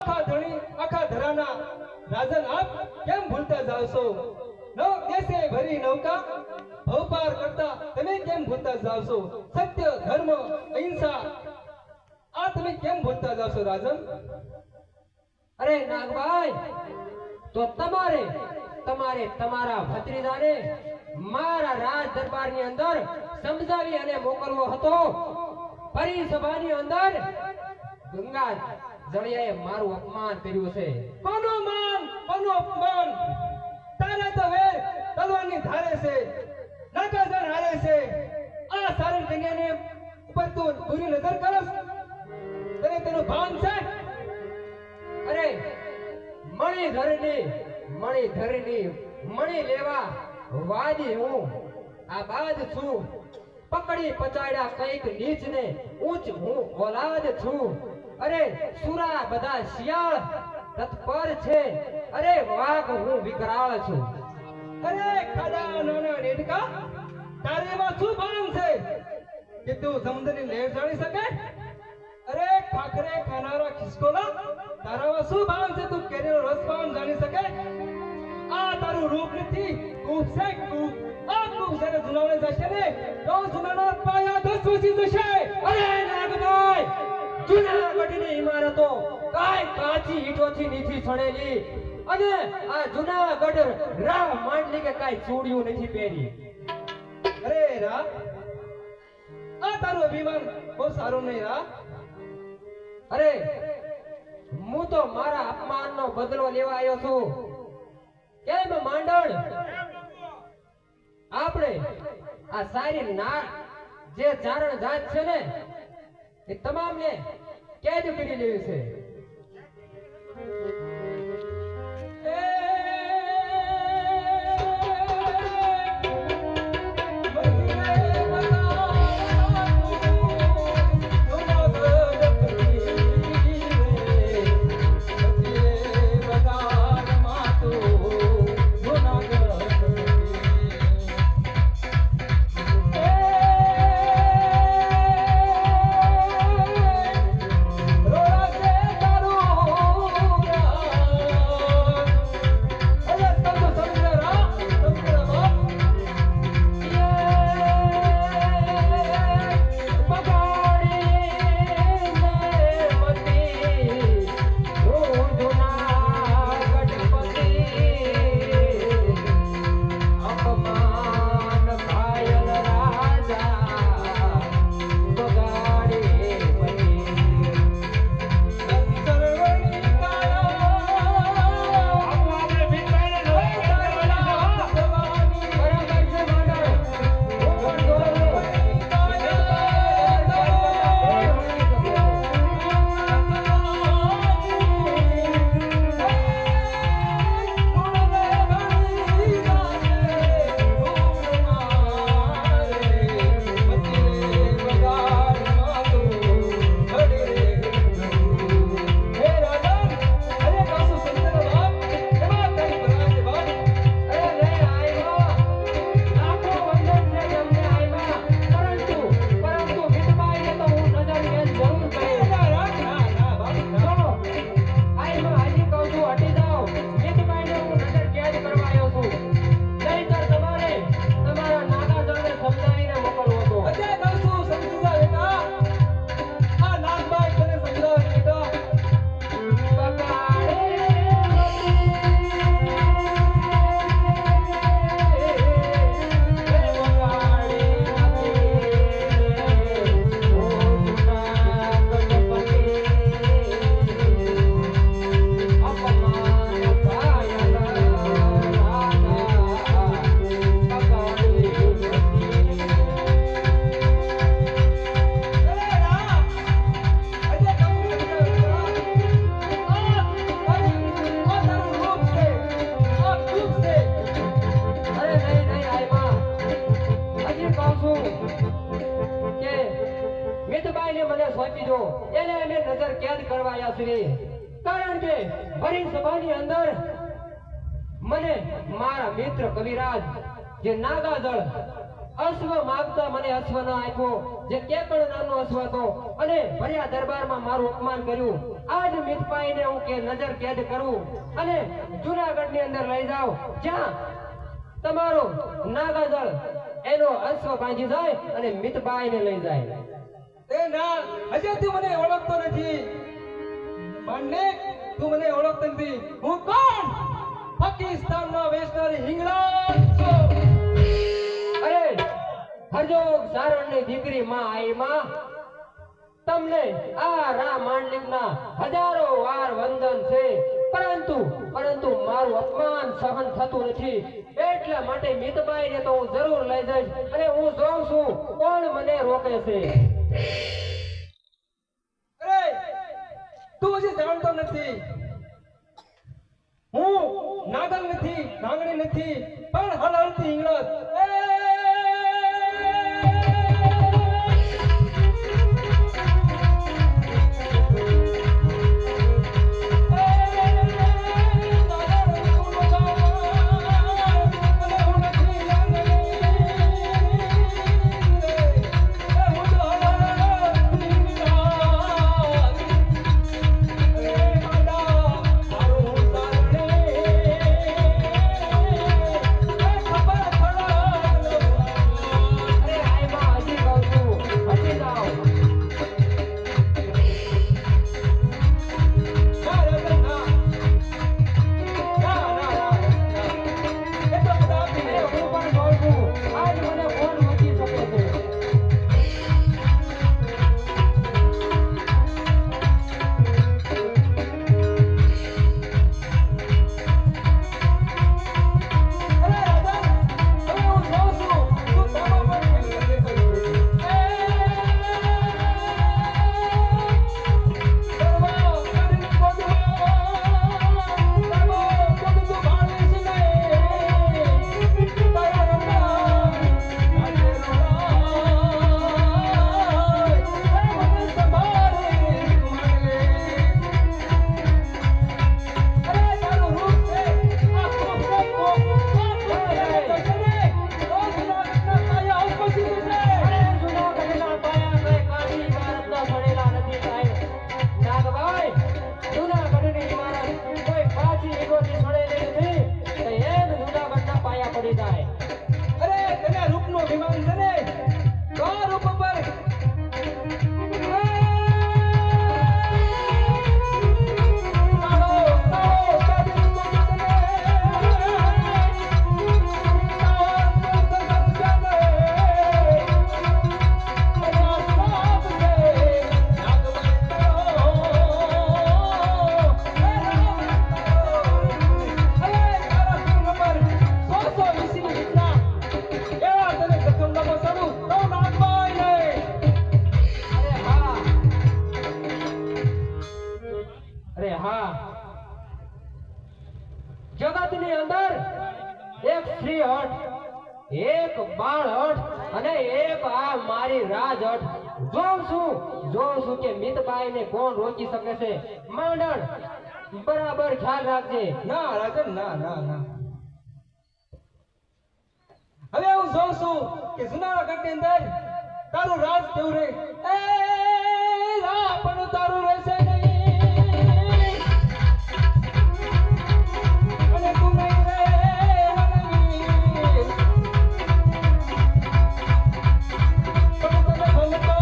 આખા ધણી આખા ધરાના રાજન આપ કેમ ભૂલતા જાવ છો? નવ દેશે ભરી નૌકા ભવપાર કરતા તમે કેમ ભૂલતા જાવ છો? સત્ય ધર્મ અહિંસા આ તમે કેમ ભૂલતા જાવ છો રાજન? અરે નાગભાઈ, તો તમારે તમારા ભત્રીજાને મારા રાજ દરબારની અંદર સમજાવી અને મોકલવો હતો. પરિસભાની અંદર ગંગા જળિયાએ મારું અપમાન કર્યું છે. કોનો માન કોનો અપમાન? તારે તો વેર તલવારની ધારે છે, નાકાજણ હારે છે. આ સારણ કન્યાને ઉપર તું પૂરી નજર કરસ? તને તેનું ભાન છે? અરે મણિધરની મણી લેવા વાદી હું આ બાદ છું. પકડી પચાડ્યા કઈક નીચને ઊંચ હું ઓલાદ છું. અરે સુરા બધા શિયાળ તત્પર છે, અરે વાઘ હું વિકરાળ છું. અરે ખાડા નાના ડેડકા, તારે એમાં શું ભાન છે કે તું સમુદ્રની લહેર જાણી શકે? અરે ખાખરે ખાનારા ખિસકોલા, તારામાં શું ભાન છે તું કેરીનો રસ પાન જાણી શકે? આ તારું રૂપ નથી, કૂપ છે કૂપ. આ કૂપ જ્યારે જુનાવડે જશે ને તો જુનાના પાયા ધસ વસી જશે. અરે નાગભાઈ, જૂનાગઢની ઇમારતો કાઈ કાચી ઈંટોથી નીચી છણેલી, અને આ જૂનાગઢ રાહ માંડલી કે કાઈ ચૂડિયું નથી પહેરી. અરે રા, આ તારું અભિમાન બહુ સારું નહીં રા. અરે હું તો મારા અપમાનનો બદલો લેવા આવ્યો છું. કેમ માંડણ, આપણે આ સારી ના જે ચારણ જાત છે ને એ તમામને કેદ કરી લેવી છે. કારણ કે હરિસભાની અંદર મને મારા મિત્ર કવિરાજ જે નાગાજળ અશ્વ માંગતા મને અશ્વ ન આપ્યો, જે કેકળ નામનો અશ્વ હતો અને ભર્યા દરબારમાં મારું અપમાન કર્યું. આજ મિતભાઈને હું કે નજર કેદ કરું અને જુનાગઢની અંદર લઈ જાઉં, જ્યાં તમારો નાગાજળ એનો અશ્વ બાંધી જાય અને મિતભાઈને લઈ જાય. એ ના, હજી તું મને ઓળખતો નથી. માનને તું મને ઓળખતો નથી. હું કોણ? પાકિસ્તાનનો વેશનારી હિંગળાજ છું. અરે હરજોગ સારણની દીકરી માં આઈ માં, તમને આ રા માંડલિકના હજારો વાર વંદન છે, પરંતુ મારું અપમાન સહન થતું નથી. એટલા માટે મિતબાઈને તો હું જરૂર લઈ જઈશ અને હું જોઉં છું કોણ મને રોકે છે. અરે તું હજી જાણતો નથી. હું નાગલ નથી, નાગણી નથી, પણ હળહળતી હિંગળાજ. જગતની અંદર એક શ્રી હઠ, એક બાળ હઠ અને એક આ મારી રાજ હઠ. જોઉં છું કે મિતબાઈને કોણ રોકી શકે છે. માંડણ બરાબર ખ્યાલ રાખજે. ના રાજન, ના ના ના. હવે હું જોઉં છું કે જુનાગઢની અંદર તારું રાજ કેવું રહે. એ રા પણ તારું રહેશે નહીં. અને તું નહીં રે રણવીર. પણ તને ભલતો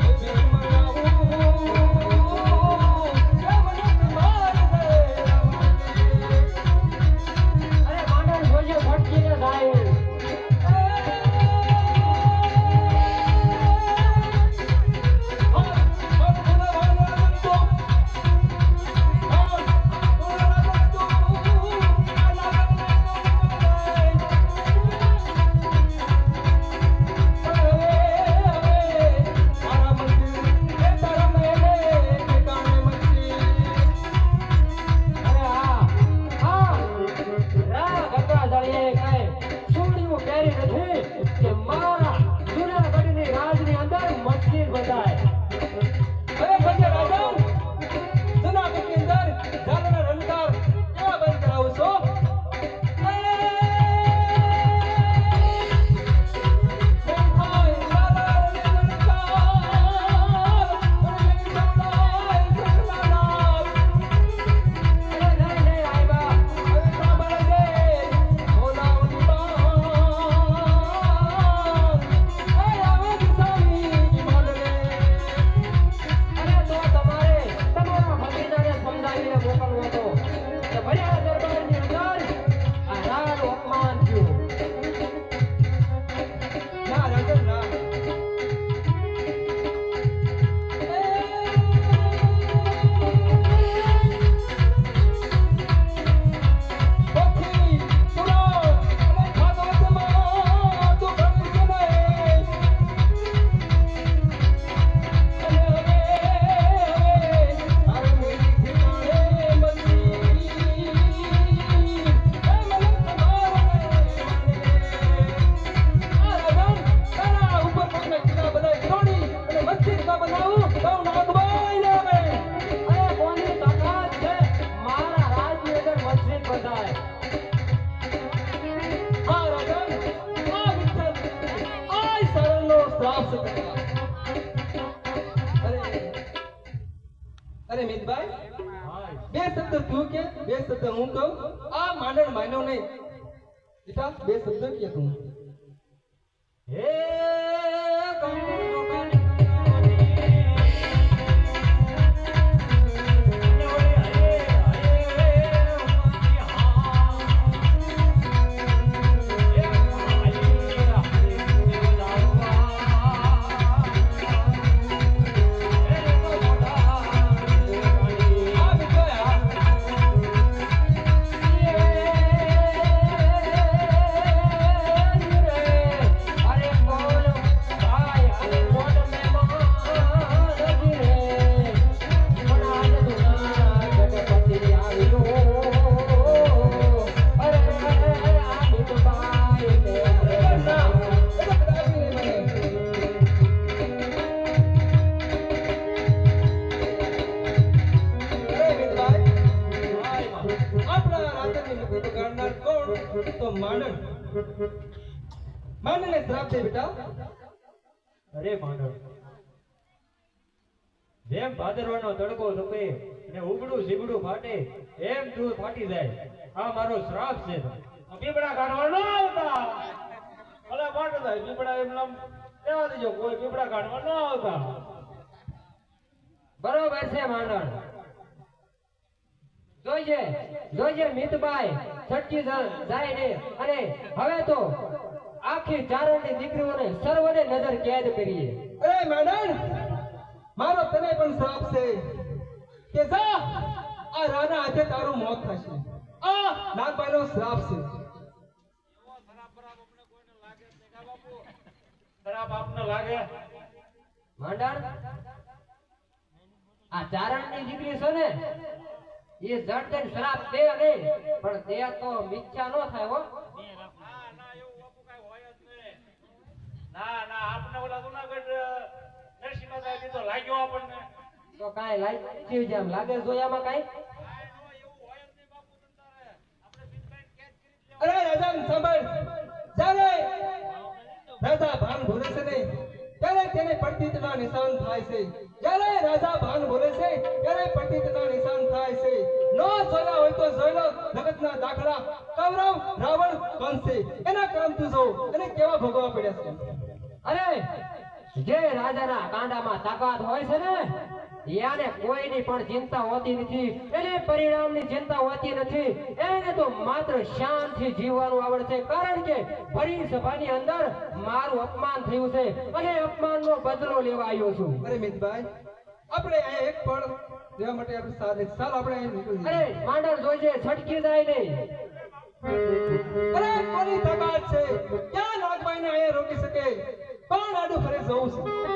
એવી મનાવું. એ મને માર દે રણવીર. અરે માંડણ જોજો ભટકીને જાય. હર હર ભલા ભલા બે શબ્દ તું કે બે શબ્દ હું કહું આ માંડણ માન્યો નહીં બેટા બે શબ્દ કે તું હે તો માંડણ માંડણને શ્રાપ દે બેટા અરે માંડણ, જેમ ભાદરવાનો તડકો તપે અને ઉગડું ઝીગડું ફાટે એમ તું ફાટી જાય. આ મારો શ્રાપ છે. પીપળા કાઢવા ન આવતા. ભલે ફાટ જાય પીપળા એમ નામ રહેવા દેજો, કોઈ પીપળા કાઢવા ન આવતા. બરોબર છે માંડણ. જોઈજે જોઈજે મિતભાઈ છટકી જાય ને અને હવે તો આખી ચારણની દીકરીઓને સર્વને નજર કેદ કરીએ. અરે માંડણ મારો તને પણ શ્રાપ છે કે જા આ રાના હાથે તારું મોત થશે. આ નાગભાઈનો શ્રાપ છે. ખરાબ આપને લાગે. માંડણ આ ચારણની દીકરી છે ને એ જડતે શ્રાપ દે નહીં પણ દે તો મિથ્યા નો થાય હો. ના ના આપને ઓલા જુનાગઢ નરસિંહ મહેતા દીધો લાગ્યો આપણને. તો કાઈ લાગી જેમ લાગે જોયામાં કાઈ. અરે રાજા સાંભળ જ્યારે રાજા ભાન ભૂલે છે ને ત્યારે તેને પતિતના નિશાન થાય છે. જ્યારે રાજા ભાન ભૂલે છે ત્યારે પતિતના નિશાન થાય છે. નો જોયા હોય તો જોઈ લો જગતના દાખલા કૌરવ રાવણ કંસ એના કર્મ તું જો અને કેવા ભોગવવા પડ્યા છે. અરે જે રાજાના કાંડામાં તાકાત હોય છે ને યાને કોઈની પણ ચિંતા હોતી નથી, એને પરિણામની ચિંતા હોતી નથી. એને તો માત્ર શાંતિથી જીવવાનું આવડે છે. કારણ કે ફરી સભાની અંદર મારું અપમાન થયું છે અને અપમાનનો બદલો લેવા આવ્યો છું. અરે મિતભાઈ આપણે અહીંયા એક પળ રહેવા માટે આપણે સાથે ચાલ આપણે અહીં નીકળી જઈએ. અરે માંડણ જોઈજે છટકી જાય નહીં. અરે કોની તાકાત છે ક્યાં નાગભાઈને અહીંયા રોકી શકે? કોણ આડું ફરે જવું છે?